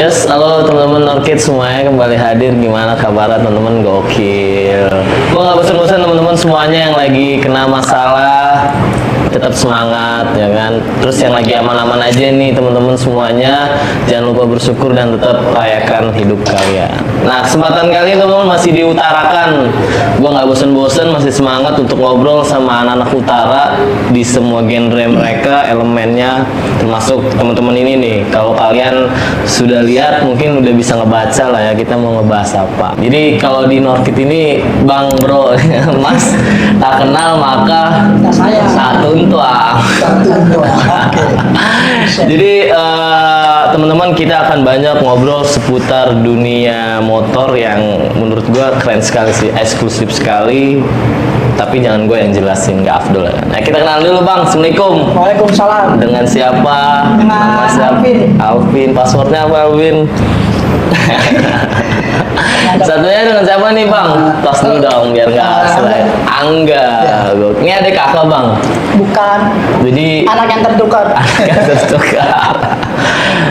Yes, halo teman-teman Orchid semuanya kembali hadir. Gimana kabar teman-teman? Gokil. Gua nggak bosan-bosan teman-teman semuanya yang lagi kena masalah tetap semangat ya kan. Terus yang lagi aman-aman aja nih teman-teman semuanya, jangan lupa bersyukur dan tetap rayakan hidup kalian. Nah, kesempatan kali ini teman-teman masih diutarakan. Gua nggak bosan-bosan, masih semangat untuk ngobrol sama anak-anak utara di semua genre mereka, elemennya, termasuk teman-teman ini nih. Kalau kalian sudah lihat mungkin udah bisa ngebaca lah ya kita mau ngebahas apa. Jadi kalau di Norkit ini Bang Bro Mas tak kenal maka tak tuntuang. Jadi teman-teman kita akan banyak ngobrol seputar dunia motor yang menurut gua keren sekali sih, eksklusif sekali. Tapi jangan gue yang jelasin, nggak afdol ya. Nah kita kenal dulu Bang. Assalamualaikum. Waalaikumsalam. Dengan siapa? Dengan Alvin. Alvin. Passwordnya apa Alvin? Satunya dengan siapa nih Bang? Tos dulu dong biar nggak selesai. Angga. Ini adik kakak Bang? Bukan. Jadi Anak yang tertukar. anak yang tertukar.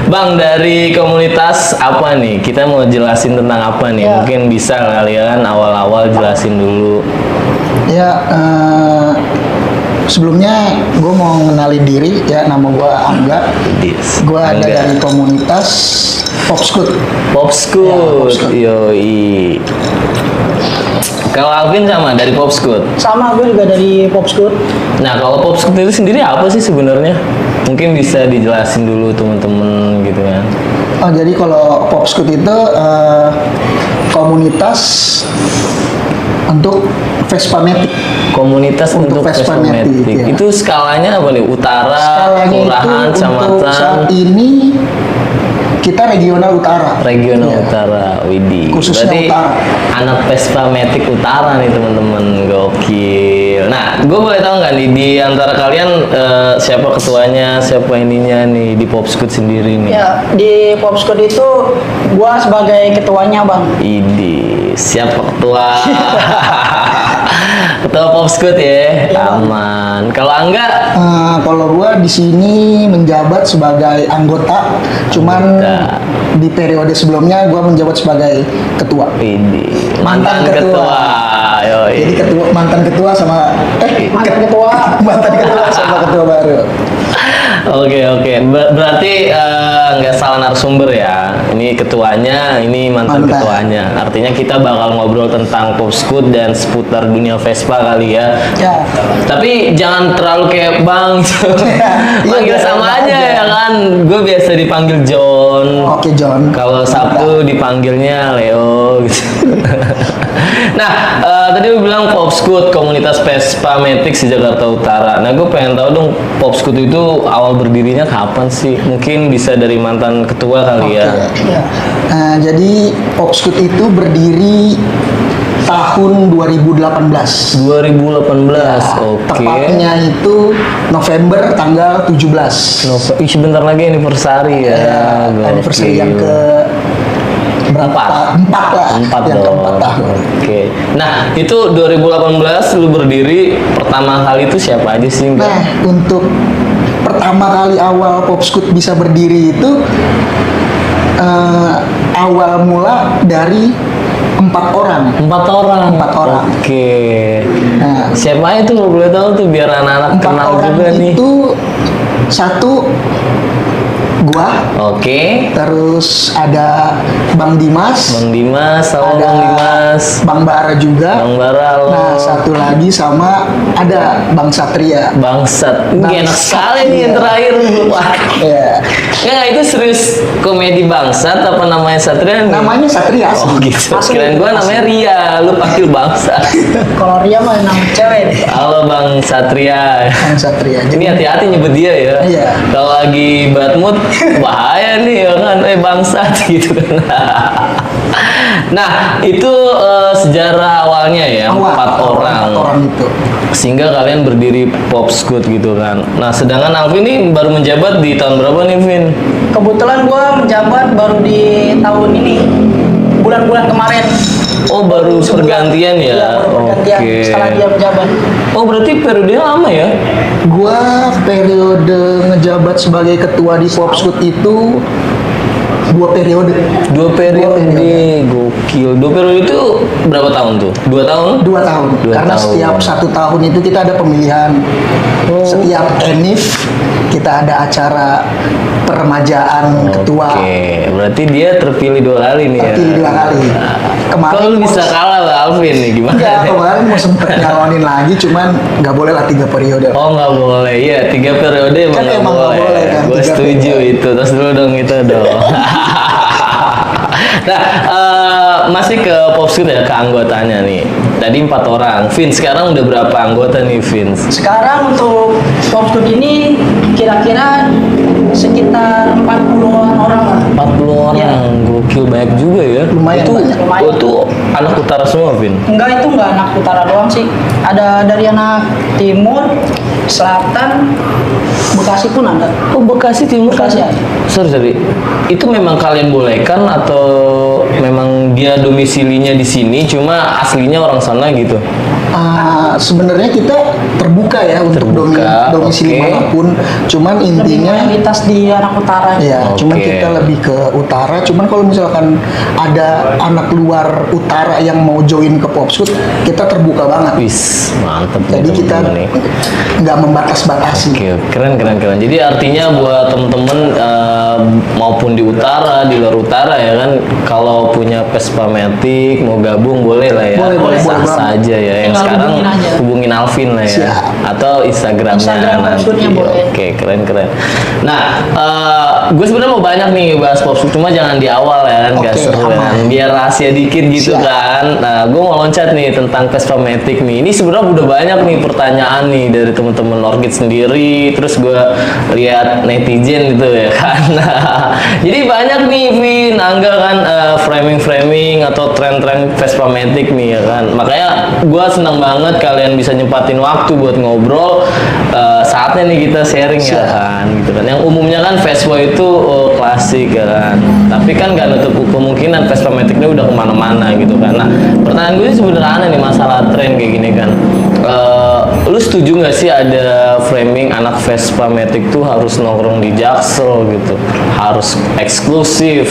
Bang, dari komunitas apa nih? Kita mau jelasin tentang apa nih? Ya. Mungkin bisa kalian awal-awal jelasin dulu. Ya, sebelumnya gue mau ngenalin diri ya, nama gue Angga. Gue ada Angga. dari komunitas Popscoot. Popscoot, Ya, Popscoot. yoi. Kalau Alvin sama dari Popscoot. Sama gue juga dari Popscoot. Nah, kalau Popscoot itu sendiri apa sih sebenarnya? Mungkin bisa dijelasin dulu teman-teman gitu kan. Oh, jadi kalau Popscoot itu komunitas untuk Vespa Matic. Komunitas untuk Vespa Matic. ya. Itu skalanya apa nih? Utara, Skalanya kelurahan, itu untuk kecamatan, saat ini kita regional utara. regional Ya. utara. Widih. Khususnya Berarti utara. anak Vespa Matic utara nih teman-teman. Gokil. Nah, gue boleh tahu nggak nih di antara kalian siapa ketuanya, siapa ininya nih di Popscoot sendiri nih? Ya, di Popscoot itu gue sebagai ketuanya, Bang. Idi, siapa ketua? Ketua Popscoot ya, aman. Kalau Angga, Kalau gue di sini menjabat sebagai anggota, cuman Anggota. di periode sebelumnya gue menjabat sebagai ketua. Idi, mantan ketua. Yoi. Jadi mantan ketua sama Mantan ketua. mantan ketua sama ketua baru. Oke. Berarti nggak salah narasumber ya. Ini ketuanya, ini mantan Mantan. ketuanya. Artinya kita bakal ngobrol tentang Popscoot dan seputar dunia Vespa kali ya. Ya. Tapi jangan terlalu kayak Bang. Manggil Iya, sama aja aja. ya kan. Gue biasa dipanggil John. Oke John. Kalau Sabtu dipanggilnya Leo gitu. Nah, tadi lu bilang Popscoot, komunitas Vespa Matic di Jakarta Utara. Nah, gue pengen tahu dong Popscoot itu awal berdirinya kapan sih? Mungkin bisa dari mantan ketua kali ya. Ya. Jadi Popscoot itu berdiri tahun 2018. 2018. Oke. Tepatnya itu November tanggal 17. Ih, sebentar lagi anniversary ya. Anniversary yang Gokil. ke berapa? Empat lah. Empat yang dong. keempat tahun. Oke. Nah, itu 2018 lu berdiri, pertama kali itu siapa aja sih? Mbak? Nah, untuk pertama kali awal Popscoot bisa berdiri itu awal mula dari 4 orang. Empat orang. Empat orang. Oke. Nah, Siapa itu kalau boleh tahu tuh biar anak-anak 4 kenal orang juga nih. itu satu gua, Oke. terus ada Bang Dimas, Bang Dimas, halo ada Bang Dimas. Bang Bara juga. Bang Bara, halo. Nah, satu lagi sama ada Bang Satria. Bangsat. Ini Bangsat, enak sekali nih yang iya. terakhir. Wah. Ya, Enggak, itu serius komedi bangsat apa namanya Satria nih? namanya Satria asli. Oh gitu. Asli. Kirain gua namanya Ria, lu panggil bangsat. Kalau Ria mah nama cewek. Halo Bang Satria. Bang Satria. Ini hati-hati nyebut dia ya. Iya. Kalau lagi bad mood bahaya nih ya kan, bangsat gitu kan. Nah, itu sejarah awalnya ya, empat orang. 4 orang itu. Sehingga kalian berdiri Popscoot gitu kan. Nah, sedangkan Alvin ini baru menjabat di tahun berapa nih, Vin? Kebetulan gue menjabat baru di tahun ini. Bulan-bulan kemarin. Oh, baru pergantian ya? Iya, baru pergantian Oke. setelah dia menjabat. Oh, berarti periodenya lama ya? Gua periode ngejabat sebagai ketua di Popscoot itu 2 periode. 2 periode, gokil. 2 periode itu berapa tahun tuh? 2 tahun? 2 tahun. Dua Karena tahun. setiap 1 tahun itu kita ada pemilihan. Setiap ENIF kita ada acara peremajaan ketua. Oke, berarti dia terpilih 2 kali nih ya. Terpilih 2 kali. Kok lu bisa kalah lah Alvin nih, gimana? Ya kemarin mau sempet nyalonin lagi, cuman nggak boleh lah 3 periode. Oh nggak boleh, iya 3 periode emang Kan nggak emang nggak boleh. boleh kan, Gue 3 setuju periode. itu. Terus dulu dong itu dong. Nah, masih ke Popscoot ya, ke anggotanya nih. Tadi 4 orang. Vin, sekarang udah berapa anggota nih, Vin? Sekarang untuk Popscoot ini kira-kira sekitar 40-an orang lah. 40 orang, Iya. gokil banyak juga ya. Lumayan itu, banyak. Lumayan. Itu anak utara semua, Vin. Enggak, itu enggak anak utara doang sih. Ada dari anak timur, selatan, Bekasi pun ada. Oh, Bekasi Timur. Bekasi ada. Sorry. Itu memang kalian bolehkan atau memang dia domisilinya di sini cuma aslinya orang sana gitu? Sebenarnya kita terbuka ya untuk Terbuka, domisili oke. manapun. Cuman Lebih intinya mayoritas di anak utara. ya, Oke. cuman kita lebih ke utara. Cuman kalau misalkan ada anak luar utara yang mau join ke Popscoot, kita terbuka banget. Wis, mantep nih, Jadi kita temen-temen nih. nggak membatas-batasi. Oke, keren. Jadi artinya buat temen-temen maupun di utara, di luar utara ya kan, kalau punya Vespa Matic mau gabung boleh lah ya. Boleh Sah banget. saja ya. Yang Tinggal sekarang hubungin aja. hubungin Alvin lah ya. Siap. Atau Instagramnya Instagram nanti. Popscootnya boleh. Oke, keren. Nah, gue sebenarnya mau banyak nih bahas Popscoot, cuma jangan di awal ya kan, nggak Oke, seru ya kan. aman. Biar rahasia dikit gitu Siap. kan. Nah, gue mau loncat nih tentang Vespa Matic nih. Ini sebenarnya udah banyak nih pertanyaan nih dari temen-temen Orchid sendiri. Terus gue lihat netizen gitu ya kan. Jadi banyak nih Vin, Angga kan framing atau tren-tren Vespa Matic nih ya kan. Makanya gue senang banget kalian bisa nyempatin waktu buat ngobrol. Saatnya nih kita sharing ya kan, gitu kan. Yang umumnya kan Vespa itu klasik ya kan. Tapi kan gak nutup kemungkinan Vespa Matic ini udah kemana-mana gitu kan. Nah, pertanyaan gue sih sebenarnya nih masalah tren kayak gini kan. Lu setuju nggak sih ada framing anak Vespa Matic tuh harus nongkrong di Jaksel gitu, harus eksklusif,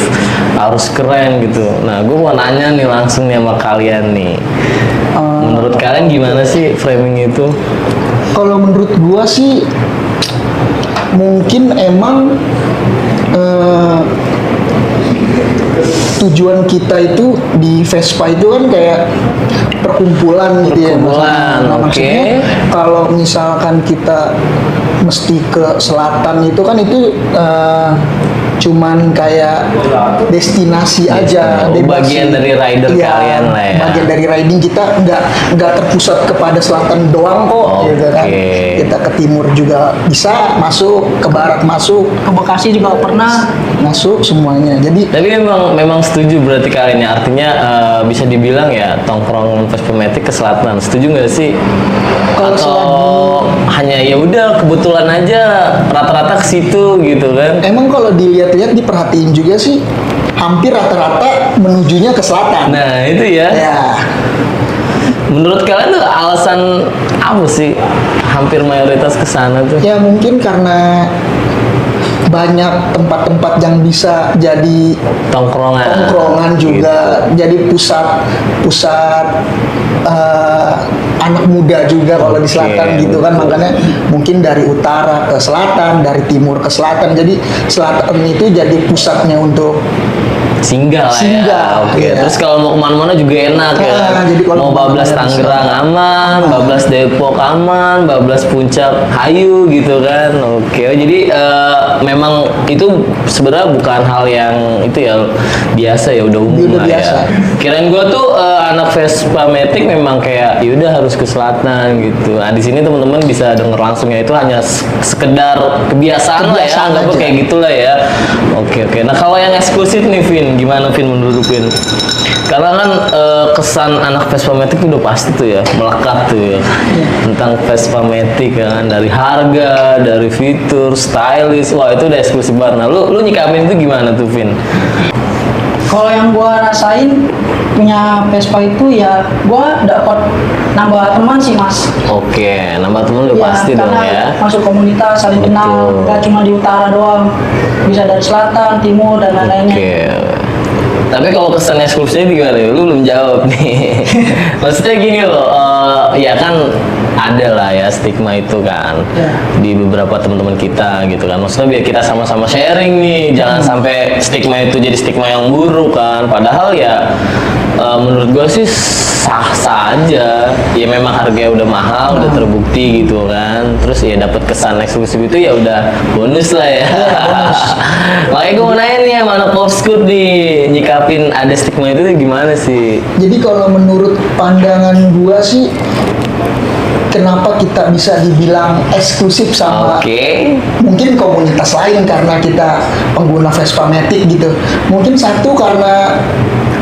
harus keren gitu. Nah, gue mau nanya nih langsung nih sama kalian nih. Menurut kalian gimana sih framing itu? Kalau menurut gua sih mungkin emang tujuan kita itu di Vespa itu kan kayak perkumpulan gitu ya. Perkumpulan, Nah, oke. maksudnya kalau misalkan kita mesti ke selatan itu kan itu cuman kayak destinasi aja, Oh, bebas bagian sih. dari rider Iya, kalian lah ya. Bagian dari riding kita nggak terpusat kepada selatan doang kok, gitu kan. Oke. Kita ke timur juga bisa masuk, ke barat masuk, Ke Bekasi juga pernah. masuk semuanya. Jadi Tapi memang setuju berarti kalian ya, artinya bisa dibilang ya tongkrong Vespa Matic ke selatan. Setuju nggak sih? Kalau Atau hanya ya udah kebetulan aja rata-rata ke situ gitu kan? emang kalau dilihat-lihat diperhatiin juga sih hampir rata-rata menujunya ke selatan. Nah itu ya. Ya, Menurut kalian tuh alasan apa sih hampir mayoritas ke sana tuh? ya mungkin karena banyak tempat-tempat yang bisa jadi Tongkrongan. tongkrongan juga, jadi pusat anak muda juga kalau di selatan Oke, gitu kan. betul. Makanya mungkin dari utara ke selatan, dari timur ke selatan, jadi selatan itu jadi pusatnya untuk Singgah lah Singgah, ya. Oke. iya. Terus kalau mau kemana-mana juga enak ya. Jadi kalau mau bablas kemana-mana bisa. Tangerang aman, bablas Depok aman, bablas Puncak Hayu gitu kan. Oke. Jadi memang itu sebenarnya bukan hal yang itu ya biasa ya, udah umum Udah lah biasa. ya. Kirain gua tuh anak Vespa Matic memang kayak yaudah harus ke selatan gitu. Nah di sini teman-teman bisa denger langsung ya, itu hanya sekedar kebiasaan lah ya, Kebiasaan anggapnya aja. kayak gitulah ya. Oke. Nah kalau yang eksklusif nih Vin, gimana Vin menurut Vin? Karena kan kesan anak Vespa Matic udah pasti tuh ya, melekat tuh ya tentang Vespa Matic kan, dari harga, dari fitur, stylish, wah itu udah eksklusif banget. Nah lu nyikapin itu gimana tuh Vin? Kalau yang gua rasain punya Vespa itu ya gua dapat nambah teman sih mas. Oke, nambah temen udah Iya, pasti dong karena ya. masuk komunitas saling kenal, Betul. gak cuma di utara doang, bisa dari selatan, timur dan lain-lainnya. Oke. Tapi kalau kesan eksklusifnya gimana? Lu belum jawab nih. Maksudnya gini loh, ya kan ada lah ya stigma itu kan Ya. di beberapa teman-teman kita gitu kan. Maksudnya biar kita sama-sama sharing nih, jangan sampai stigma itu jadi stigma yang buruk kan. Padahal ya menurut gue sih sah-sah aja. Ya memang harganya udah mahal, udah terbukti gitu kan. Terus ya dapat kesan eksklusif itu ya udah bonus lah ya. Makanya gue mau nanya nih sama anak Popscoot nih, nyikapin ada stigma itu tuh gimana sih? Jadi kalau menurut pandangan gua sih, kenapa kita bisa dibilang eksklusif sama Oke. mungkin komunitas lain karena kita pengguna Vespa Matic gitu. Mungkin satu karena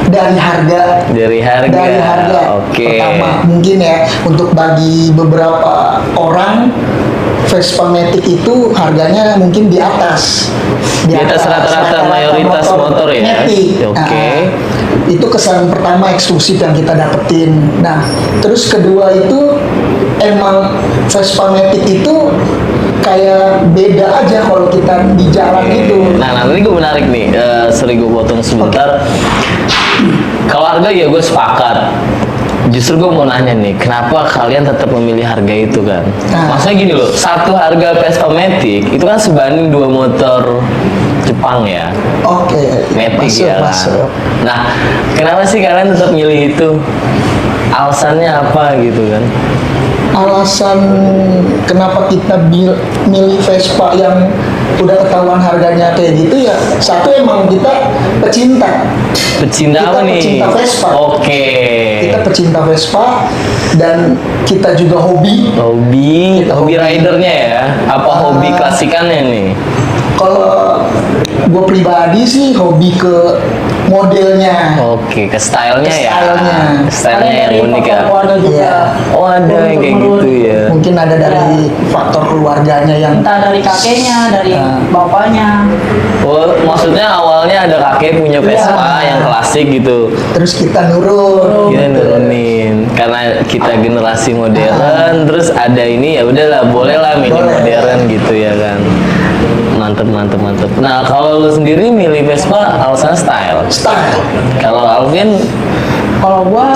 dari harga. Dari harga. Dari harga. Oke. Pertama, mungkin ya untuk bagi beberapa orang Vespa Matic itu harganya mungkin di atas Di atas rata-rata mayoritas motor ya? Matic. Oke. Itu kesan pertama eksklusif yang kita dapetin. Nah, terus kedua itu emang Vespa Matic itu kayak beda aja kalau kita di jalan itu. Nah, nanti gue menarik nih, sorry gue potong sebentar. Kalau harga ya gue sepakat. Justru gue mau nanya nih, kenapa kalian tetap memilih harga itu kan? Nah. Maksudnya gini loh, satu harga Vespa Matic itu kan sebanding dua motor Jepang ya, Oke, Matic masuk, ya kan. masuk. Nah, kenapa sih kalian tetap milih itu? Alasannya apa gitu kan? Alasan kenapa kita milih Vespa yang udah ketahuan harganya kayak gitu ya, satu emang kita pecinta. Pecinta Kita apa nih? pecinta Vespa. Oke. Kita pecinta Vespa dan kita juga hobi. Hobi, Kita hobi hobi. ridernya ya? Apa hobi Ah. klasikannya nih? Kalau gue pribadi sih hobi ke modelnya. Oke, ke stylenya Ke ya? stylenya. Stylenya yang Dari unik ya? faktor keluarga juga. Iya. Oh ada yang kayak gitu ya? Mungkin ada dari faktor keluarganya yang Entah dari kakeknya, dari Nah. bapaknya. Oh, maksudnya awalnya ada kakek punya Vespa Iya. yang klasik gitu. terus kita nurun. Kita nurunin karena kita generasi modern, terus ada ini ya udahlah boleh lah milih Boleh. modern gitu ya kan. Mantep mantep mantep. Nah kalau lu sendiri milih Vespa alasannya style. Style. Kalau Alvin Kalau gua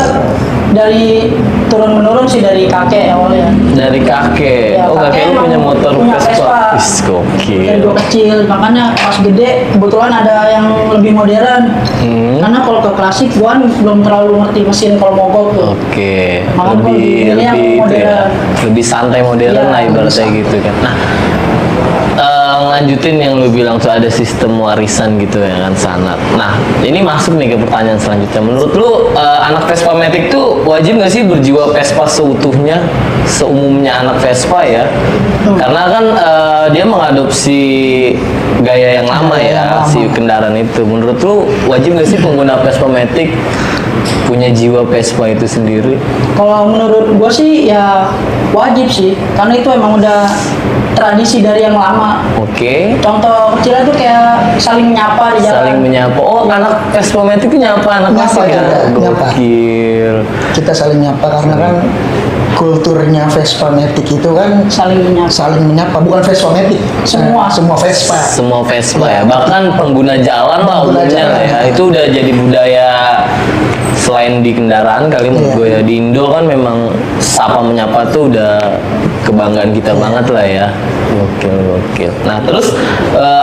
dari turun menurun sih dari kakek awalnya. dari kakek. Ya, Oh kakek lu emang punya motor punya Vespa. Vespa. Wis Dari gokil. gua kecil, makanya pas gede kebetulan ada yang lebih modern. Hmm. Karena kalau ke klasik gua belum terlalu ngerti mesin kalau mogok tuh. Oke, Makanya gua lebih milih yang lebih itu ya, modern. lebih santai modern Iya, lah ibaratnya lebih gitu kan. Nah, lanjutin yang lu bilang tuh ada sistem warisan gitu ya kan sanat. Nah, ini masuk nih ke pertanyaan selanjutnya. Menurut lu anak Vespa Matic tuh wajib nggak sih berjiwa Vespa seutuhnya, seumumnya anak Vespa ya? Karena kan dia mengadopsi gaya yang lama Gaya ya, yang lama. si kendaraan itu. Menurut lu wajib nggak sih pengguna Vespa Matic punya jiwa Vespa itu sendiri? Kalau menurut gua sih ya wajib sih, karena itu emang udah tradisi dari yang lama. Oke. Contoh kecilnya tuh kayak saling menyapa di jalan. Saling menyapa. Oh, anak Vespa Matic itu nyapa anak Nyapa klasik ya? juga, nyapa. Gokil. Kita saling nyapa karena kan kulturnya Vespa Matic itu kan Saling menyapa. saling menyapa, bukan Vespa Matic. Semua. Semua Vespa. Semua Vespa ya, bahkan pengguna jalan lah Pengguna umumnya lah jalan. ya. Itu udah jadi budaya selain di kendaraan kali menurut Iya. gue ya. Di Indo kan memang sapa menyapa tuh udah kebanggaan kita Iya. banget lah ya. Gokil, gokil. Nah terus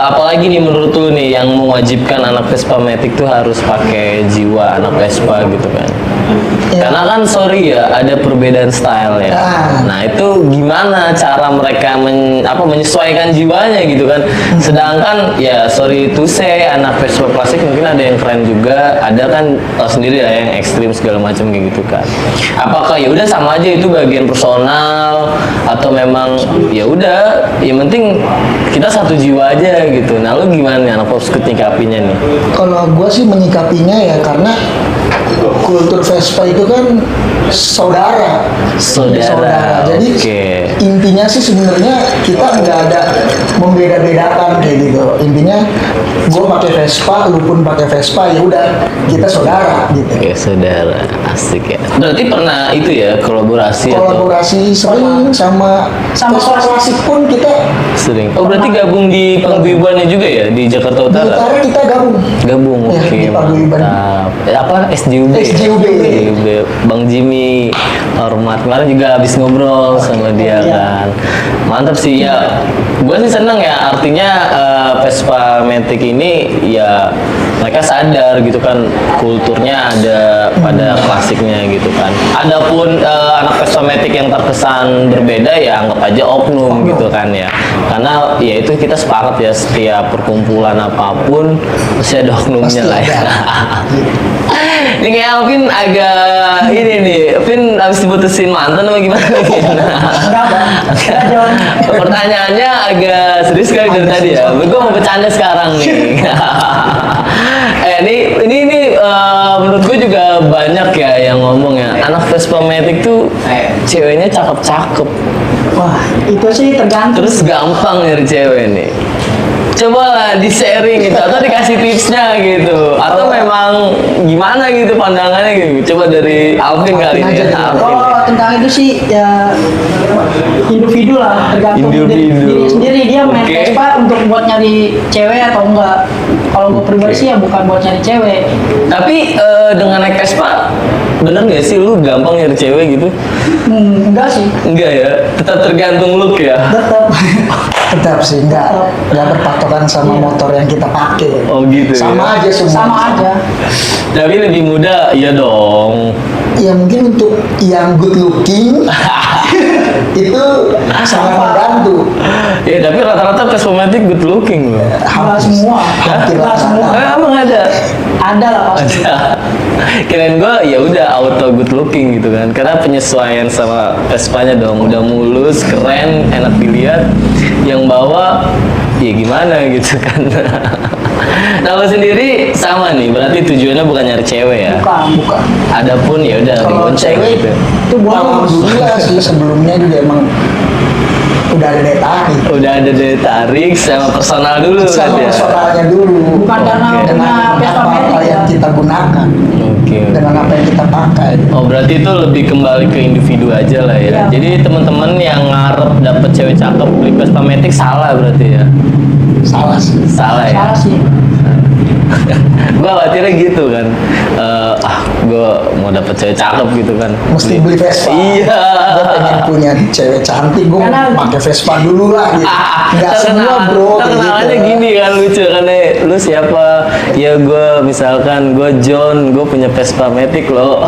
apalagi nih menurut lu nih yang mewajibkan anak Vespa Matic tuh harus pakai jiwa anak Vespa gitu kan? Iya. Karena kan sorry ya ada perbedaan style ya. Ah. Nah itu gimana cara mereka menyesuaikan jiwanya gitu kan? Sedangkan ya sorry to say anak Vespa klasik mungkin ada yang keren juga, ada kan tau sendiri lah yang ekstrim segala macam kayak gitu kan. Apakah ya udah sama aja itu bagian personal atau memang ya udah yang penting kita satu jiwa aja gitu. Nah lu gimana nih anak Popskut nyikapinya nih? Kalau gue sih menyikapinya ya karena kultur Vespa itu kan saudara. Saudara, Jadi oke. intinya sih sebenarnya kita nggak ada membeda-bedakan kayak gitu. Intinya gue pakai Vespa, lu pun pakai Vespa, ya udah kita saudara gitu. Oke saudara, asik ya. Berarti pernah itu ya kolaborasi atau Kolaborasi sering sama Sama Vespa klasik. klasik pun kita sering? Oh berarti gabung di paguyubannya juga ya di Jakarta di Utara? utara kita gabung. Gabung, Ya, oke. di paguyuban. Mantap. Apa SJUB? SJUB. SJUB. Bang Jimmy, hormat. Kemarin juga habis ngobrol sama dia Iya. kan. Mantap sih ya. Gue sih seneng ya. Artinya Vespa Matic ini ya mereka sadar gitu kan kulturnya ada pada klasiknya gitu kan. Adapun anak Vespa Matic yang terkesan berbeda ya anggap aja oknum gitu kan ya. Karena ya itu kita sepakat ya setiap perkumpulan apapun pasti ada oknumnya Pasti lah ya. ada. Ini kayak Alvin agak ini nih, Alvin habis diputusin mantan apa gimana? Enggak, Bang. Enggak, Jon. Pertanyaannya agak serius kali dari tadi ya. Gue mau bercanda sekarang nih. Ini menurut gue juga banyak ya yang ngomong ya. Anak Vespa Matic tuh ceweknya cakep-cakep. Wah, itu sih tergantung. Terus gampang nyari cewek nih. Coba lah di-sharing gitu atau dikasih tipsnya gitu atau memang gimana gitu pandangannya gitu. Coba dari Alvin kali ini ya. Alvin. Kalau tentang itu sih ya individu lah, tergantung Individu. diri sendiri dia main Oke. Vespa untuk buat nyari cewek atau enggak. Kalau gue pribadi Oke. sih ya bukan buat nyari cewek. Tapi dengan naik Vespa bener gak sih lu gampang nyari cewek gitu? Enggak sih. Enggak ya, tetap tergantung look ya. Tetap. Tetap sih nggak berpatokan sama motor yang kita pakai. Oh gitu ya. Sama aja semua. Sama aja. Tapi lebih muda, iya dong. Ya mungkin untuk yang good looking itu sangat membantu. Ya tapi rata-rata Vespa Matic good looking loh. Enggak semua. Hampir Enggak semua. Emang ada? Ada lah pasti. Ada. Kirain gue ya udah auto good looking gitu kan. Karena penyesuaian sama Vespanya dong. Udah mulus, keren, enak dilihat. Yang bawa ya gimana gitu kan. Nah lo sendiri sama nih. Berarti tujuannya bukan nyari cewek ya. Bukan. Adapun ya udah Kalau dibonceng cewek gitu. Itu bonus. alhamdulillah sih sebelumnya juga emang udah ada daya tarik. Udah ada daya tarik sama personal dulu Sama berarti ya. personalnya dulu. Bukan karena Oke. punya Dengan Vespa apa Matic ya. yang kita gunakan, Oke. dengan apa yang kita pakai. Oh berarti itu lebih kembali ke individu aja lah ya. Iya. Jadi teman-teman yang ngarep dapet cewek cakep beli Vespa Matic salah berarti ya. Salah sih. Salah ya. Salah sih. Gue khawatirnya gitu kan. Gue mau dapet cewek cakep gitu kan. Mesti beli Vespa. Iya. Gue pengen punya cewek cantik, gue Karena- pakai Vespa dulu lah gitu. Nggak semua bro. kayak Terkenalannya gitu. gini kan lucu karena lu siapa? Ya gue misalkan gue John, gue punya Vespa Matic loh.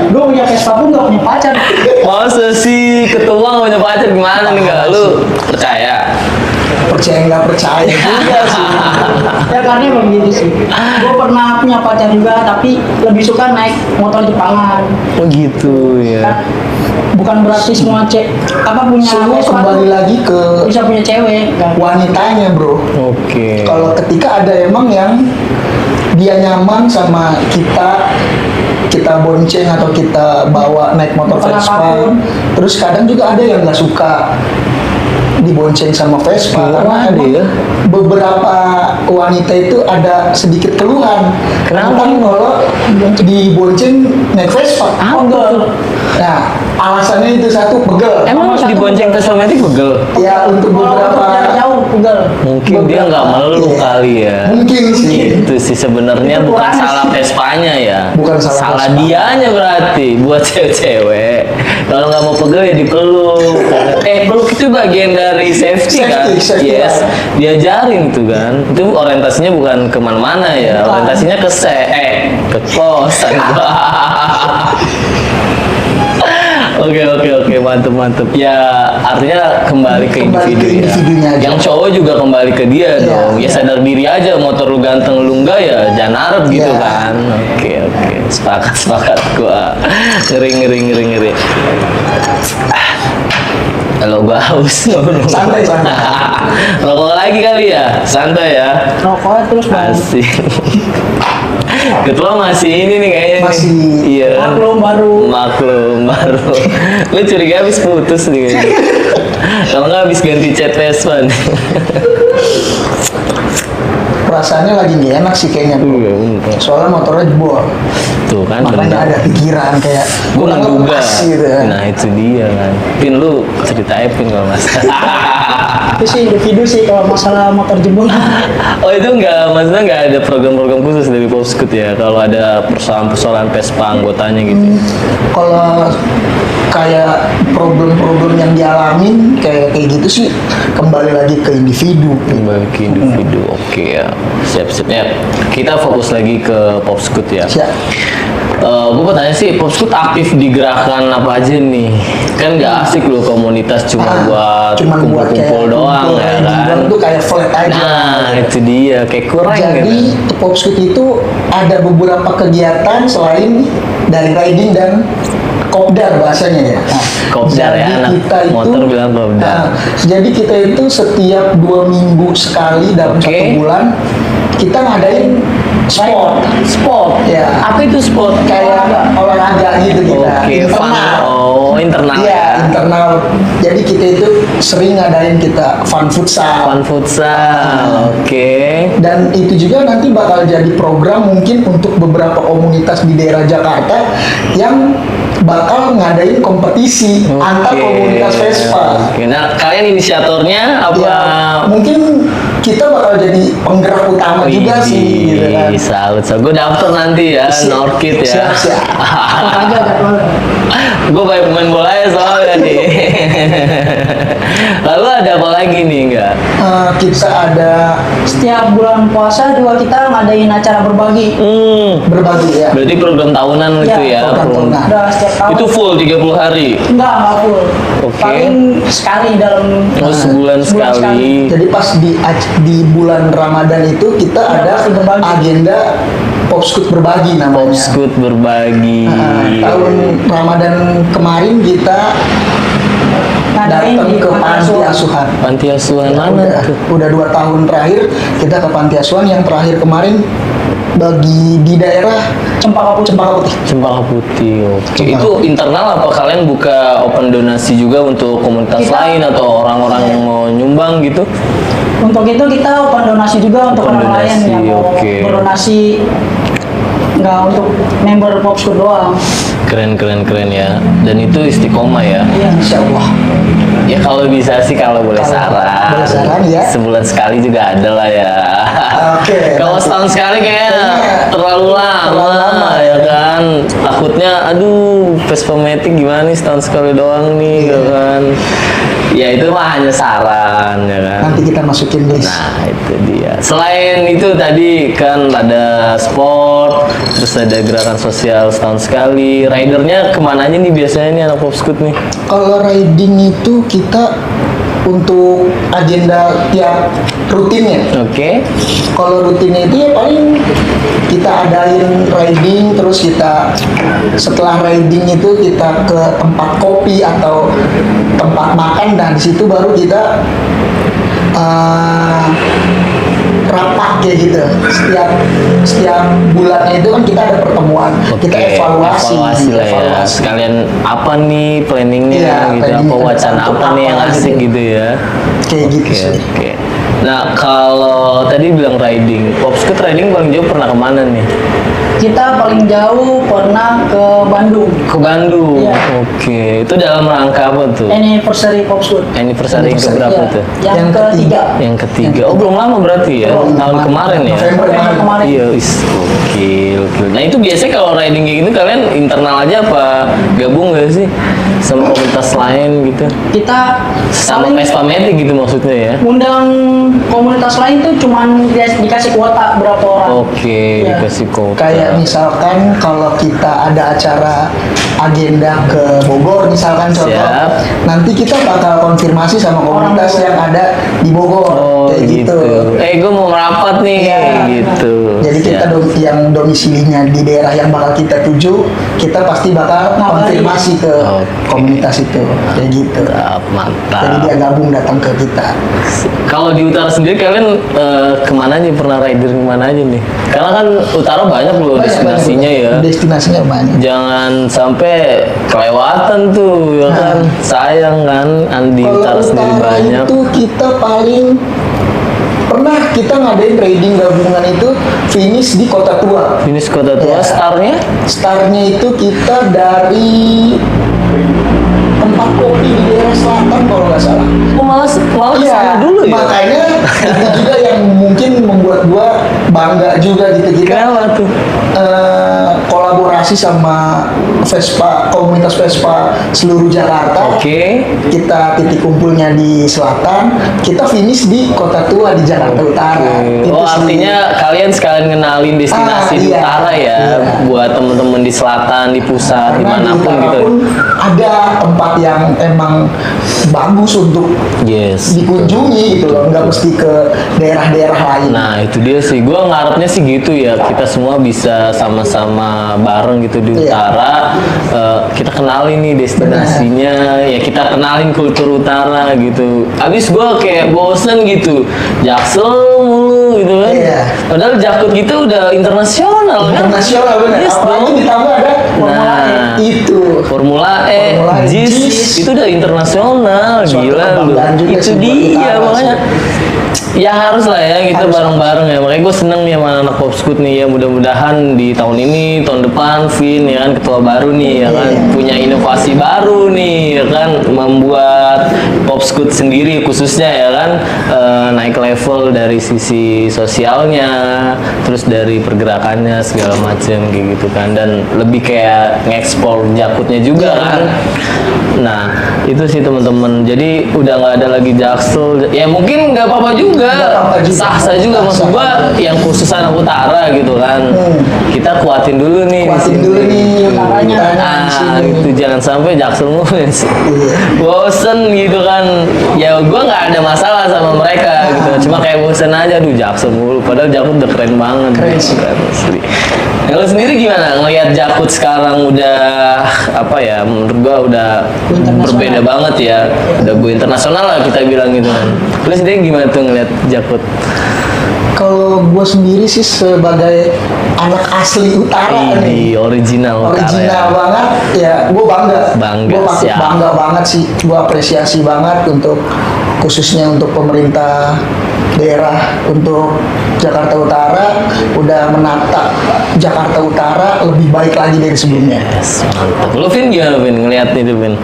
Gue punya Vespa pun gak punya pacar. Masa sih ketua gak punya pacar gimana nih nggak lu percaya? Percaya nggak percaya juga sih. Ya karena emang gitu sih. Gue pernah punya pacar juga, tapi lebih suka naik motor Jepangan. Oh gitu Kan ya. bukan berarti semua punya Semua Vespa kembali tuh lagi ke bisa punya cewek kan. wanitanya bro. Oke. Kalau ketika ada emang yang dia nyaman sama kita bonceng atau kita bawa naik motor Motor Vespa, apapun. terus kadang juga ada yang nggak suka dibonceng sama Vespa Oh, karena ada emang ya? beberapa wanita itu ada sedikit keluhan. Kenapa? Tentang kalau dibonceng naik Vespa. Pegel. Nah, alasannya itu satu pegel. Emang Sama satu dibonceng Vespa Matic pegel? Ya untuk Kalau untuk beberapa jarak jauh pegel. Mungkin dia nggak melu Iya. kali ya. Mungkin sih. Itu sih sebenarnya Itu bukan kurang salah sih. Vespanya ya. Bukan salah Vespa. dianya berarti buat cewek-cewek. Kalau nggak mau pegel ya dipeluk. Peluk itu bagian dari safety kan. Safety Yes, lah. diajarin tuh kan. Itu orientasinya bukan kemana-mana ya. Bukan. Orientasinya ke kos. Oke, mantep. Ya artinya kembali ke Kembali individu ke ya. individunya aja. Yang cowok juga kembali ke dia Iya, dong. Ya iya. sadar diri aja, motor lu ganteng lu enggak ya jangan harap gitu Iya. kan. Oke. Sepakat gua. Ngeri. Kalau gua haus. Santai. Rokok lagi kali ya? Santai ya. Rokoknya terus bangun. Asik. Ketua masih ini nih kayaknya. nih. Masih Iya. Maklum baru. Maklum baru. Lu curiga habis putus nih kayaknya. Kalau nggak habis ganti chat Vespa nih. perasaannya lagi nggak enak sih kayaknya bro. Iya, bener. Soalnya motornya jebol. Tuh kan Makanya bener. ada pikiran kayak Gue kurang menduga. lepas gitu ya. Nah itu dia kan. Pin lu ceritain Pin kalau mas. Itu sih individu sih kalau masalah motor jebol. Oh itu nggak, maksudnya nggak ada program-program khusus dari Popscoot ya? Kalau ada persoalan-persoalan Vespa anggotanya gitu. Kalau kayak problem-problem yang dialamin kayak gitu sih kembali lagi ke individu. Kembali ke individu, oke ya. Siap-siap ya. Kita fokus lagi ke Popscoot ya. Siap. Gue mau tanya sih, Popscoot aktif di gerakan apa aja nih? Kan nggak asik loh komunitas cuma buat cuman buat kayak kumpul-kumpul doang kumpul, ya riding kan? doang tuh kayak flat aja. Nah itu dia, kayak kurang Jadi gitu. Popscoot itu ada beberapa kegiatan selain dari riding dan kopdar bahasanya ya. Nah, Kopdar ya, jadi anak kita itu, motor bilang kopdar. Nah, jadi kita itu setiap 2 minggu sekali dalam Oke. 1 bulan kita ngadain sport. Sport, Ya. Apa itu sport? Kayak olahraga gitu kita. Oke, fun. Oh, internal Iya, ya. internal. Jadi kita itu sering ngadain kita fun futsal. Fun futsal, oke. Dan itu juga nanti bakal jadi program mungkin untuk beberapa komunitas di daerah Jakarta yang bakal ngadain kompetisi antar komunitas Vespa. Oke, nah kalian inisiatornya apa? Ya, mungkin kita bakal jadi penggerak utama juga sih, gitu kan. Salut. Gue daftar nanti ya, Siap. Norkit ya. Siap. Apa aja jadwalnya. Gue banyak pemain bola ya soalnya nih. Lalu ada apa lagi nih enggak? Kita ada Setiap bulan puasa juga kita ngadain acara berbagi. berbagi ya. Berarti program tahunan Ya, itu ya. program tahunan. Udah setiap tahun. Itu full 30 hari. Enggak full. Oke. Paling sekali dalam Oh, sebulan sekali. Jadi pas di bulan Ramadan itu kita ada pasti berbagi. agenda Popscoot berbagi namanya. Popscoot berbagi. Tahun Ramadan kemarin kita ngadain datang di ke panti asuhan. Panti asuhan mana tuh? Udah 2 tahun terakhir kita ke panti asuhan. Yang terakhir kemarin bagi di daerah Cempaka Putih. Cempaka Putih. Oke. Cempaka Itu internal apa kalian buka open donasi juga untuk komunitas Kita- lain atau orang-orang yang mau nyumbang gitu? Untuk itu kita open donasi juga untuk Open orang lain donasi, yang mau oke. berdonasi, nggak untuk member Popscoot doang. Keren ya. Dan itu istiqomah ya. Iya. Insya Allah. Ya kalau bisa sih kalau boleh Kalau saran. boleh saran, ya. Sebulan sekali juga ada lah ya. Oke, Kalau nanti. setahun sekali kayaknya Kayaknya terlalu lama ya kan. Takutnya aduh Vespa Matic gimana nih setahun sekali doang nih ya kan. Ya itu mah hanya saran ya kan. Nanti kita masukin list. Nah itu dia. Selain itu tadi kan ada sport, terus ada gerakan sosial setahun sekali. Ridernya kemana aja nih biasanya nih anak Popscoot nih? Kalau riding itu kita untuk agenda tiap rutinnya. Oke. Kalau rutinnya itu ya paling kita adain riding, terus kita setelah riding itu kita ke tempat kopi atau tempat makan dan di situ baru kita rapat kayak gitu. Setiap bulannya itu kan kita ada pertemuan, kita Oke, evaluasi lah ya. Sekalian apa nih planningnya Iya, gitu, planning apa ke wacana depan, apa nih yang apa asik gitu. gitu ya. Kayak gitu Oke, sih. oke. Nah kalau tadi bilang riding, Popscoot riding paling jauh pernah kemana nih? Kita paling jauh pernah ke Bandung. Ke Bandung. Iya. Oke, itu dalam rangka apa tuh? Anniversary Popscoot. Anniversary yang Anniversary, keberapa Iya. tuh? Yang Yang ketiga. Yang ketiga. Oh belum lama berarti ya? Belum Tahun lama. kemarin ya? November Kemarin. Iya, gokil. Nah itu biasanya kalau riding kayak gitu kalian internal aja apa gabung gak sih sama komunitas lain gitu? Kita Sama paling Vespa Matic gitu maksudnya ya? undang komunitas lain tuh cuman dikasih kuota berapa orang. Oke, Iya. dikasih kota. Kayak misalkan kalau kita ada acara agenda ke Bogor misalkan contoh, Siap. nanti kita bakal konfirmasi sama komunitas Orang yang ada di Bogor Oh kayak gitu. gitu. Gue mau merapat nih Iya. gitu. Jadi kita Siap. ya yang domisilinya di daerah yang bakal kita tuju, kita pasti bakal konfirmasi ke Oke. komunitas itu, kayak gitu. Mantap. Jadi dia gabung datang ke kita. Kalau di utara sendiri kalian kemana aja, pernah rider kemana aja nih? Karena kan utara banyak loh destinasinya ya. Destinasinya banyak. Jangan sampai kelewatan tuh ya kan. Sayang kan di Kalau utara sendiri utara banyak. itu kita paling pernah kita ngadain trading gabungan itu finish di Kota Tua. Finish Kota Tua, Ya. startnya Startnya itu kita dari tempat kopi di daerah selatan kalau nggak salah. malah kesana dulu ya. Makanya itu juga yang mungkin membuat gua bangga juga gitu. Kenapa tuh? Kolaborasi sama Vespa, komunitas Vespa seluruh Jakarta. Oke. Kita titik kumpulnya di selatan, kita finish di Kota Tua di Jakarta Utara. Oke. Itu Oh, sih. artinya kalian sekalian ngenalin destinasi di Iya, utara ya, iya. buat temen-temen di selatan, di pusat, Karena di dimanapun utara gitu. pun ada tempat yang emang bagus untuk Yes. dikunjungi gitu loh, nggak mesti ke daerah-daerah lain. Nah itu dia sih, gue ngarepnya sih gitu ya, kita semua bisa sama-sama bareng gitu di Iya. utara. Kita kenalin nih destinasinya, ya kita kenalin kultur utara gitu. Abis gue kayak bosen gitu, Jaksel mulu gitu kan. Iya. Padahal Jakut kita udah internasional kan. Internasional bener. Yes, Apalagi dong. ditambah ada Formula Nah. E. Itu. Formula E, Formula E, JIS, JIS. itu udah internasional, Suatu gila lu. kebanggaan juga Itu sih buat dia utara makanya. Ya harus lah ya kita Harus. bareng-bareng ya. Makanya gue seneng nih sama anak Popscoot nih ya. Mudah-mudahan di tahun ini, tahun depan, Vin ya kan ketua baru nih ya kan, Iya. punya inovasi baru nih ya kan, membuat Popscoot sendiri khususnya ya kan, naik level dari sisi sosialnya, terus dari pergerakannya segala macam kayak gitu kan, dan lebih kayak ngekspor jakutnya juga Iya. kan. Nah itu sih teman-teman. Jadi udah nggak ada lagi Jaksel. Ya mungkin nggak apa-apa juga, Nggak apa-apa juga. sah-sah juga maksud Sah-sah gua juga. yang khusus anak utara gitu kan. Kita kuatin dulu nih. di Kuatin sini. dulu nih utaranya di Ah, sini. itu jangan sampai Jaksel mulu sih. Iya. Bosen gitu kan. Ya gua nggak ada masalah sama mereka gitu. Cuma kayak bosen aja, aduh Jaksel mulu. Padahal Jakut udah keren banget. Keren gitu sih. kan, asli. Nah, lo sendiri gimana ngelihat Jakut sekarang udah apa ya? Menurut gua udah Internasional. berbeda banget ya. Udah go internasional lah kita bilang gitu kan. Lo sendiri gimana tuh ngelihat Jakut? Kalau gue sendiri sih sebagai anak asli utara Di nih, original utara original ya. banget ya, gue bangga. Bangga, Gue patut siap. bangga banget sih. Gue apresiasi banget untuk khususnya untuk pemerintah daerah, untuk Jakarta Utara udah menata Jakarta Utara lebih baik lagi dari sebelumnya. Yes, mantap. Lu Vin gimana Vin ngeliat itu Vin?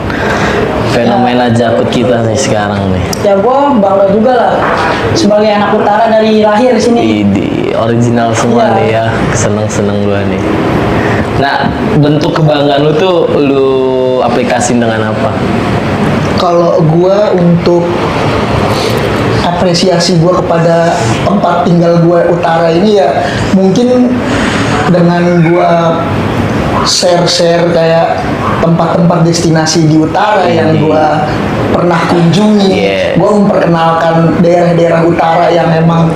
Fenomena Jakut kita nih sekarang nih. Ya gue bangga juga lah sebagai anak utara dari lahir di sini. Di original semua Iya. nih ya. Seneng-seneng gua nih. Nah, bentuk kebanggaan lu tuh lu aplikasiin dengan apa? Kalau gue untuk apresiasi gue kepada tempat tinggal gue utara ini ya mungkin dengan gue share-share kayak tempat-tempat destinasi di utara yang gue pernah kunjungi. Yes. Gue memperkenalkan daerah-daerah utara yang memang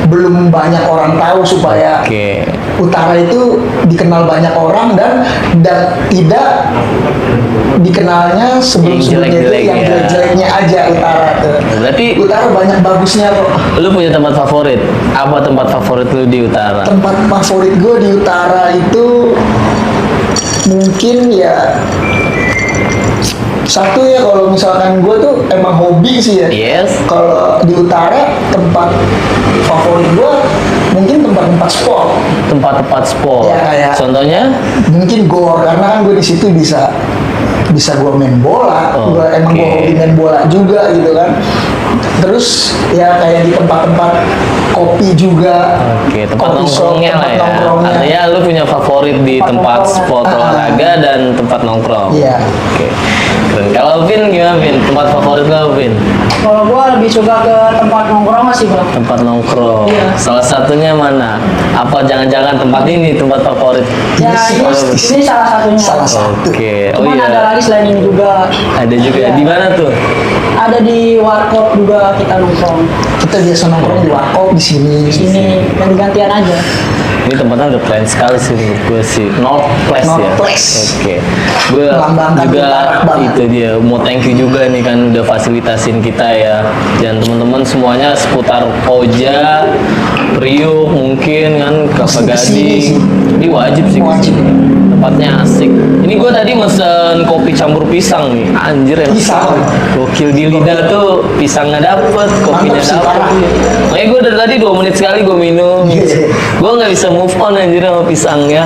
belum banyak orang tahu supaya Oke. utara itu dikenal banyak orang dan tidak dikenalnya sebelum-sebelumnya itu jelek-jelek yang ya. jelek-jeleknya aja utara tuh. Berarti Utara banyak bagusnya kok. lu punya tempat favorit? Apa tempat favorit lu di utara? Tempat favorit gue di utara itu mungkin ya satu ya, kalau misalkan gue tuh emang hobi sih ya. Yes. Kalau di utara tempat favorit gue mungkin tempat-tempat sport. Tempat-tempat sport. Ya, kayak- Contohnya? Mungkin gor karena kan gue di situ bisa gue main bola. Oh, Emang gue oke. hobi main bola juga gitu kan. Terus ya kayak di tempat-tempat kopi juga. Oke, tempat Coffee shop, nongkrongnya lah tempat ya. nongkrongnya. Artinya lu punya favorit di Tempat tempat nongkrong. sport olahraga dan tempat nongkrong. Iya. Oke. Keren. Kalau Vin gimana Vin? Tempat favorit lo Vin? Kalau gue lebih suka ke tempat nongkrong sih bang. Tempat nongkrong. Iya. Salah satunya mana? Apa jangan-jangan tempat ini tempat favorit? Ya ini salah satunya. Salah satu. Oke. Oh Cuman iya. ada lagi selain ini juga. Ada juga. Iya. Di mana tuh? ada di warkop juga kita nongkrong. Kita biasa nongkrong di warkop di sini. Di sini ganti-gantian aja. Ini tempatnya udah keren sekali sih menurut gue sih. North Place North ya. Place. Oke. Gue Melambangkan juga utara banget. itu dia. Mau thank you juga nih kan udah fasilitasin kita ya. Dan teman-teman semuanya seputar Koja, Priuk mungkin kan Kelapa Kesini Gading. sih. Ini wajib sih. Wajib. Tempatnya asik. Ini gue tadi mesen kopi campur pisang nih. Anjir enak Pisang. banget. Gokil di lidah tuh pisangnya dapet, kopinya Mantap sih, dapet. parah. Makanya gue dari tadi 2 menit sekali gue minum. Iya. Gue nggak bisa move on anjir sama pisangnya.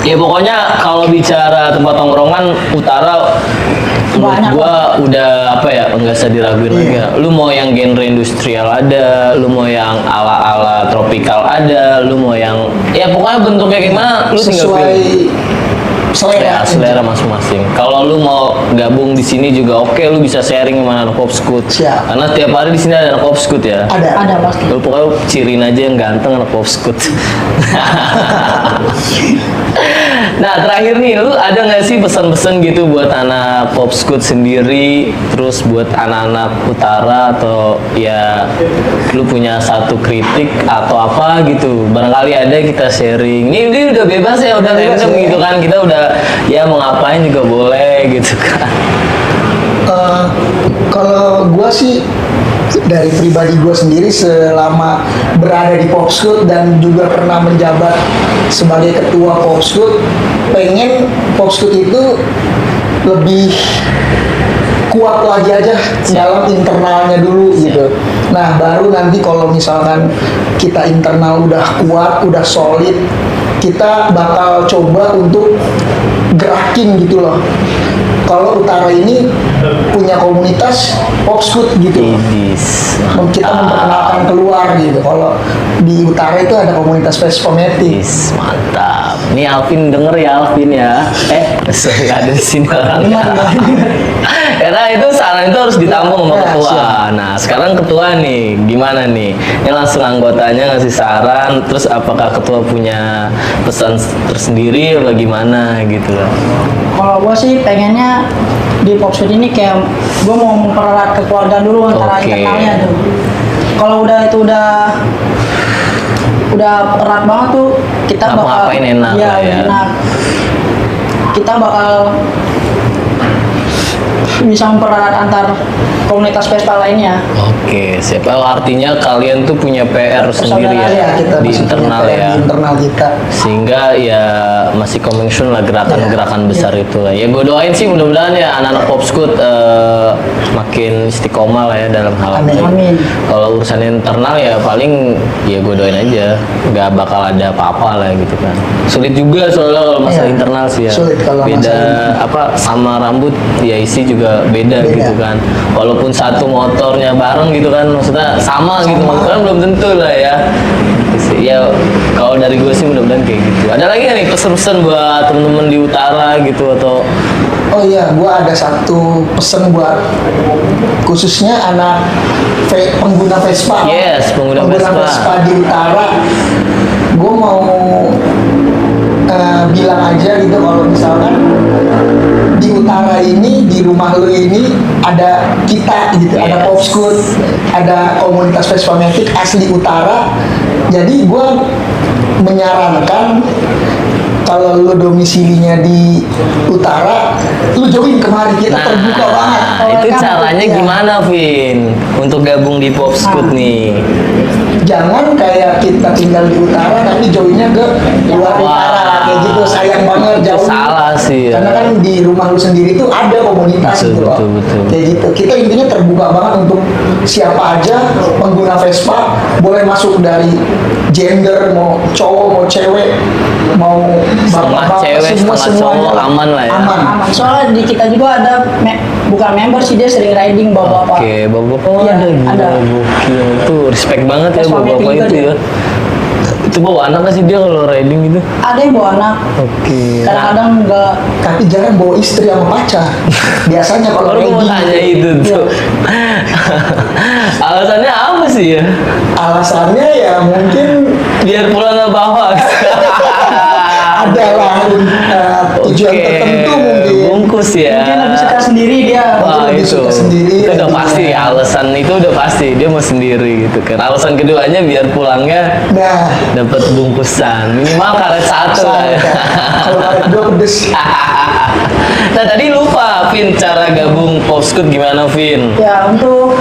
Ya pokoknya kalau bicara tempat tongkrongan utara menurut Banyak, gua udah apa ya, nggak usah diraguin lagi ya. Lu mau yang genre industrial ada, lu mau yang ala-ala tropikal ada, lu mau yang ya pokoknya bentuknya gimana lu tinggal Sesuai pilih. selera. Selera masing-masing. Kalau lu mau gabung di sini juga oke, lu bisa sharing sama anak Popscoot. Siap. Karena tiap hari di sini ada anak Popscoot ya. Ada pasti. Lu pokoknya cirin aja yang ganteng anak Popscoot. Nah terakhir nih, lu ada nggak sih pesan-pesan gitu buat anak Popscoot sendiri, terus buat anak-anak utara atau ya lu punya satu kritik atau apa gitu? Barangkali ada kita sharing. Ini udah bebas ya, udah Bebas random ya. gitu kan, kita udah ya mau ngapain juga boleh gitu kan. Kalau gue sih dari pribadi gue sendiri selama berada di Popscoot dan juga pernah menjabat sebagai ketua Popscoot, pengen Popscoot itu lebih kuat lagi aja dalam internalnya dulu gitu. Nah baru nanti kalau misalkan kita internal udah kuat, udah solid, kita bakal coba untuk gerakin gitu loh. Kalau utara ini punya komunitas Popscoot gitu. Idis. Kita memperkenalkan keluar gitu. Kalau di utara itu ada komunitas Vespomatic. Idis, mantap. Nih Alvin denger ya Alvin ya. Sorry ada di sini orangnya. Karena itu saran itu harus ditampung sama Ya, ketua. siap. Nah sekarang ketua nih, gimana nih? Ini langsung anggotanya ngasih saran. Terus apakah ketua punya pesan tersendiri atau gimana gitu loh? Kalau gue sih pengennya di Popscoot ini kayak gue mau mempererat kekeluargaan dulu antara Oke. internalnya tuh. Kalau udah itu udah erat banget tuh kita bakal Ngapa-ngapain enak iya, lah ya. enak. Kita bakal bisa mempererat antar komunitas Vespa lainnya. Oke, siapa artinya kalian tuh punya PR sendiri ya, Ya, kita di masih punya internal PR ya. di internal kita. Sehingga ya masih coming soon lah gerakan-gerakan besar itu lah. Ya gue doain sih mudah-mudahan ya anak-anak Popscoot makin istiqomah lah ya dalam hal Amin. ini. Amin. Kalau urusan internal ya paling ya gue doain aja, nggak bakal ada apa-apa lah gitu kan. Sulit juga soalnya kalau masalah Iya, internal sih ya. sulit kalau Beda masalah apa sama rambut ya isi juga beda Beda. gitu kan. Walaupun satu motornya bareng gitu kan, maksudnya sama gitu, Sama. kan belum tentu lah ya. Ya kalau dari gue sih mudah-mudahan kayak gitu. Ada lagi nggak nih pesan-pesan buat temen-temen di utara gitu atau Oh iya, gua ada satu pesen buat khususnya anak pengguna Vespa. Yes, pengguna Vespa. di utara. Gue mau bilang aja gitu kalau misalkan di utara ini, di rumah lu ini ada kita gitu, ada Yes. Popscoot, ada komunitas Vespomatic asli utara. Jadi gue menyarankan kalau lu domisilinya di utara, lu join kemari, kita terbuka banget. itu Welcome. caranya Iya. gimana Vin untuk gabung di Popscoot nih? Jangan kayak kita tinggal di utara tapi joinnya ke luar Wah. utara kayak gitu, sayang banget Itu jauh. salah sih ya. Karena kan di rumah lu sendiri tuh ada komunitas Betul, gitu loh. betul. Kayak gitu. Kita intinya terbuka banget untuk siapa aja pengguna Vespa, boleh masuk dari gender, mau cowok mau cewek, mau Setengah cewek, setengah cowok, aman lah ya. Aman. Aman. Soalnya di kita juga ada bukan member sih, dia sering riding bawa-bapak. Oke, bapak-bapak Iya, ada gila, ada. gokil. Itu respect banget ya Vespa bapak-bapak Matic itu juga ya. Itu bawa anak nggak sih dia kalau riding gitu? Ada yang bawa anak, Oke. kadang-kadang enggak. Tapi jarang bawa istri sama pacar. Biasanya kalau Baru mau wedding, tanya itu tuh. Alasannya apa sih ya? alasannya ya mungkin Biar pulang ke bawah. adalah tujuan Oke, tertentu mungkin. Bungkus ya. Mungkin lebih suka sendiri dia. Wah lebih itu, suka sendiri, itu udah lagi. pasti alasan itu udah pasti dia mau sendiri gitu kan. Alasan keduanya biar pulangnya Nah, dapat bungkusan minimal karet satu lah ya. kalau karet dua pedes. Nah tadi lupa Vin cara gabung Popscoot gimana Vin? Ya untuk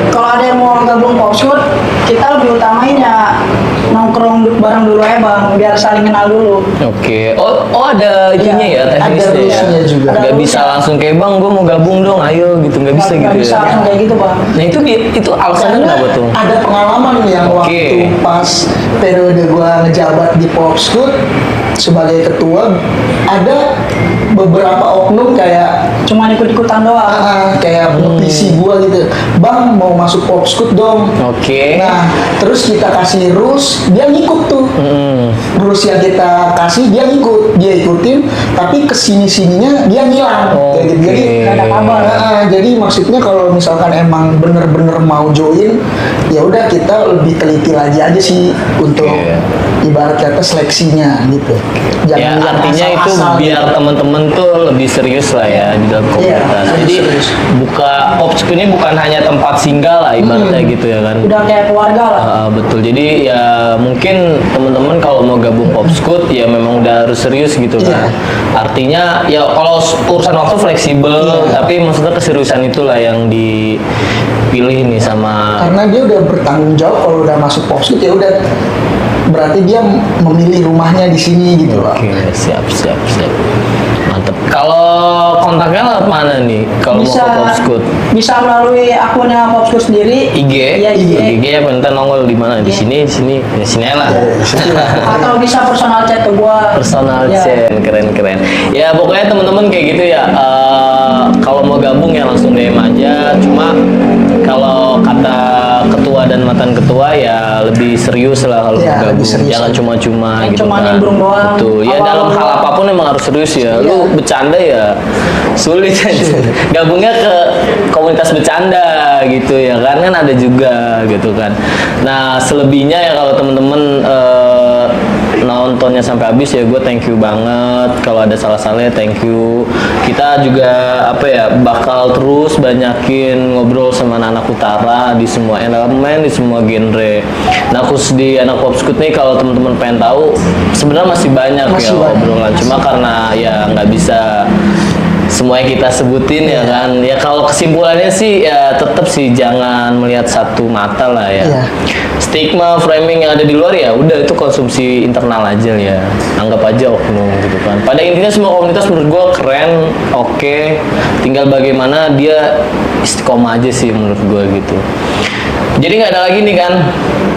kalau ada yang mau gabung Popscoot, kita lebih utamain ya nongkrong bareng dulu ya bang, biar saling kenal dulu. Oke, oh ada itunya ya Ada teknisnya ya. rules-nya juga. Ada Gak bisa rules-nya. langsung kayak bang, gue mau gabung dong, ayo gitu, nggak bisa Nggak gitu bisa ya. langsung kayak gitu bang. Nah itu alasannya Karena kenapa tuh? ada pengalaman yang Oke. waktu pas periode gua ngejabat di Popscoot sebagai ketua, ada beberapa oknum kayak Cuman ikut-ikutan doang. kayak visi gua gitu, bang mau masuk Popscoot dong. Oke. Nah, terus kita kasih rules, dia ngikut tuh. Rules yang kita kasih dia ngikut, dia ikutin, tapi kesini sininya dia ngilang. Kayak gitu. Jadi Oke. Nggak ada kabar. jadi maksudnya kalau misalkan emang bener-bener mau join, ya udah kita lebih teliti lagi aja sih untuk Oke. ibarat kata seleksinya gitu. Ya lihat artinya itu asal-asal biar gitu. teman-teman tuh lebih serius lah ya di dalam komunitas. Iya, Jadi serius. Popscoot ini bukan hanya tempat singgah lah ibaratnya gitu ya kan. Udah kayak keluarga lah. Betul. Jadi ya mungkin teman-teman kalau mau gabung Popscoot ya memang udah harus serius gitu kan. Artinya ya kalau urusan waktu fleksibel, tapi maksudnya keseriusan itulah yang dipilih nih sama. Karena dia udah bertanggung jawab kalau udah masuk Popscoot, ya udah berarti dia memilih rumahnya di sini gitu loh. Oke, siap. Mantep. Kalau kontaknya lewat mana nih? Kalau mau Bisa ke Popscoot? bisa melalui akunnya Popscoot sendiri. IG, Iya IG. IG apa ntar nongol di mana? Di sini ya sini aja lah. Atau bisa personal chat ke gua. Personal Ya. chat, keren. Ya pokoknya teman-teman kayak gitu ya. Kalau mau gabung ya langsung DM aja. Cuma kalau kata ketua dan mantan ketua ya lebih serius lah kalau Ya, mau lebih gabung. serius Jangan aja. cuma-cuma Yang gitu cuma kan. nimbrung doang. Betul. Ya Awal-awal dalam hal doang. apapun emang harus serius ya. Iya. Lu bercanda ya sulit aja. Gabungnya ke komunitas bercanda gitu ya kan ada juga gitu kan. Nah selebihnya ya kalau temen-temen nontonnya sampai habis ya gue thank you banget. Kalau ada salah-salahnya thank you. Kita juga apa ya bakal terus banyakin ngobrol sama anak utara di semua elemen, di semua genre. Nah khusus di anak Popscoot nih kalau teman-teman pengen tahu sebenarnya masih banyak Masih ya banyak. obrolan. Cuma karena ya nggak bisa semuanya kita sebutin ya kan. Ya kalau kesimpulannya sih ya tetap sih jangan melihat satu mata lah ya. Iya. Stigma framing yang ada di luar ya udah itu konsumsi internal aja ya. Anggap aja oknum gitu kan. Pada intinya semua komunitas menurut gua keren, oke. Tinggal bagaimana dia istiqomah aja sih menurut gua gitu. Jadi nggak ada lagi nih kan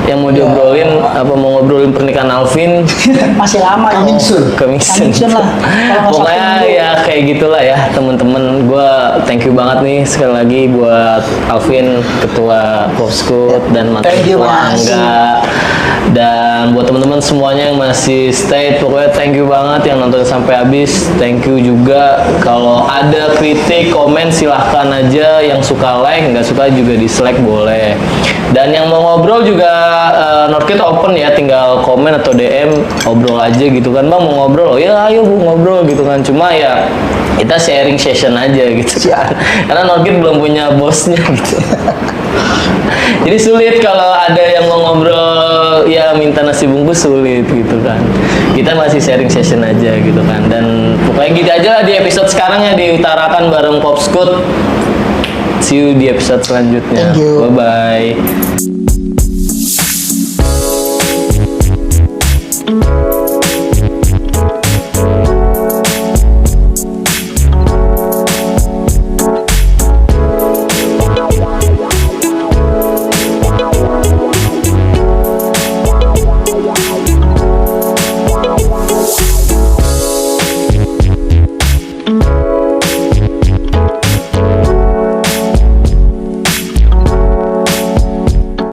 yang mau diobrolin apa mau ngobrolin pernikahan Alvin Masih lama ya. Coming soon. Coming soon. Coming soon lah. Kalau nggak Pokoknya Sabtu Minggu. ya kayak gitulah ya teman-teman. Gue thank you banget nih sekali lagi buat Alvin ketua Popscoot dan mantan Thank you, ketua Mas. Angga. Dan buat teman-teman semuanya yang masih stay, pokoknya thank you banget yang nonton sampai habis. Thank you juga kalau ada kritik, komen silahkan aja. Yang suka like, nggak suka juga dislike boleh. Dan yang mau ngobrol juga Norkit open ya, tinggal komen atau DM ngobrol aja gitu kan. Bang mau ngobrol, oh ya ayo Bu ngobrol gitu kan. Cuma ya kita sharing session aja gitu kan. Karena Norkit belum punya bosnya gitu. Jadi sulit kalau ada yang mau ngobrol ya minta nasi bungkus sulit gitu kan. Kita masih sharing session aja gitu kan. Dan pokoknya gitu aja lah di episode sekarang ya diutarakan bareng Popscoot. See you di episode selanjutnya. Thank you. Bye bye.